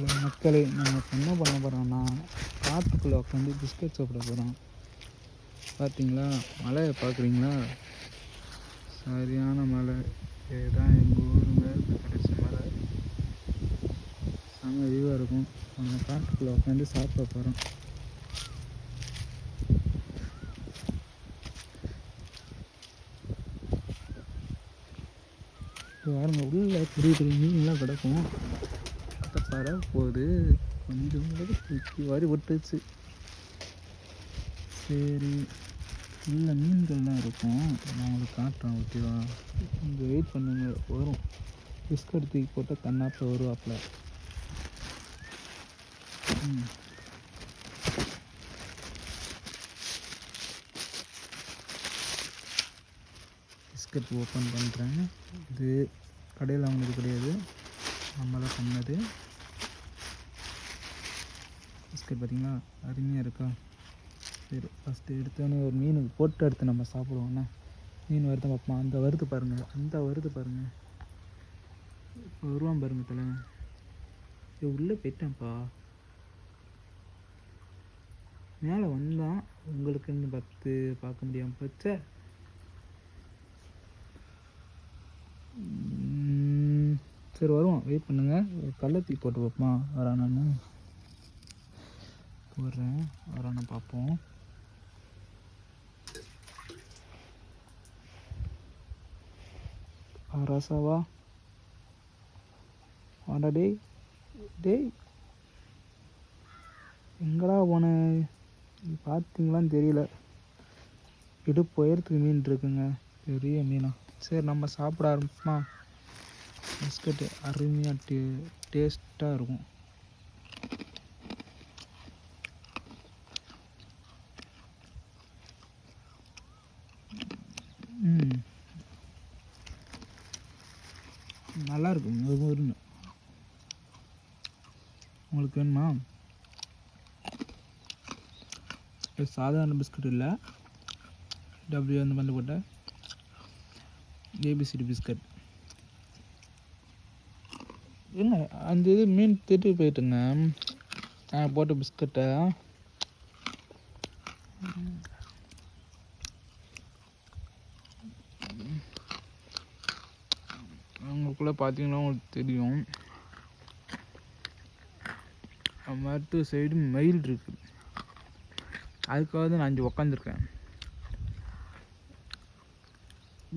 மக்களே நம்ம இப்போ என்ன பண்ண போகிறோம்னா காட்டுக்குள்ளே உட்காந்து பிஸ்கட் சாப்பிட போகிறோம். பார்த்தீங்களா, மலையை பார்க்குறீங்களா? சரியான மலை. இதுதான் எங்கள் ஊர் மேற்கு கடைசி மலை. செம்ம வியூவாக இருக்கும். நம்ம காட்டுக்குள்ளே உட்காந்து சாப்பிட போகிறோம். பாருங்க, உள்ள பெரிய பெரிய மீன்லாம் கிடக்கும். பறவை போகுது, கொஞ்சம் தூக்கி வாரி விட்டுச்சு. சரி, உள்ள மீன்கள்லாம் இருக்கும், நான் உங்களுக்கு காட்டுறேன். ஓகேவா? கொஞ்சம் வெயிட் பண்ணுங்க, வரும். பிஸ்கட் தூக்கி போட்டால் கண்ணாப்பில் வருவாப்பில். பிஸ்கட் ஓப்பன் பண்ணுறேன். இது கடையில் வாங்கினது கிடையாது, நம்மளாம் பண்ணது. பிஸ்கட் பார்த்திங்களா, அருமையாக இருக்கா? சரி, ஃபஸ்ட்டு எடுத்தோன்னே ஒரு மீனுக்கு போட்டு எடுத்து நம்ம சாப்பிடுவோண்ணா. மீன் வருது பார்ப்போம். அந்த வருது பாருங்கள், அந்த வருது பாருங்கள், இப்போ வருவான் பாருங்கள் தலை. உள்ளே போயிட்டேன்ப்பா, மேலே வந்தான். உங்களுக்குன்னு பார்க்க முடியாமல் போச்சே. சரி, வருவான், வெயிட் பண்ணுங்கள். கள்ளத்தீ போட்டு பார்ப்போமா வரானான்னு. போடுறேன், வரான பார்ப்போம். ராசாவா வாடா, டேய் டேய், எங்கடா போன? பார்த்தீங்களான்னு தெரியல. இடுப்பு உயரத்துக்கு மீன் இருக்குங்க, பெரிய மீனா. சரி, நம்ம சாப்பிட ஆரம்பிப்போமா? பிஸ்கட்டு அருமையாக டேஸ்ட்டாக இருக்கும். நல்லாயிருக்கும், மொறுமொறுன்னு. உங்களுக்கு வேணுமா? இது சாதாரண பிஸ்கட் இல்லை, டபிள்யூ அந்த மாதிரி போட்ட ஏபிசிடி பிஸ்கட். என்ன அந்த இது மீன் திட்டு போயிட்டுங்க போட்ட பிஸ்கட்டை. அவங்களுக்குள்ளே பார்த்தீங்கன்னா உங்களுக்கு தெரியும், மற்ற சைடு மயில் இருக்குது. அதுக்காக தான் நான் இங்கே உக்காந்துருக்கேன்.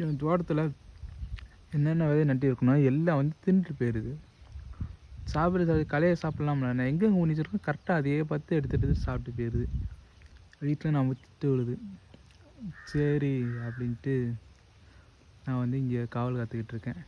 என் தோட்டத்தில் என்னென்ன விதையை நட்டி இருக்கணும் எல்லாம் வந்து தின்னுட்டு போயிடுது. சாப்பிட்றது கலையை சாப்பிட்லாம்ல, நான் எங்கே ஊனிச்சிருக்கேன் கரெக்டாக அதையே பார்த்து எடுத்துகிட்டு சாப்பிட்டு போயிடுது. வீட்டில் நான் திட்டு விழுது. சரி அப்படின்ட்டு நான் வந்து இங்கே காவல் காத்துக்கிட்டு இருக்கேன்.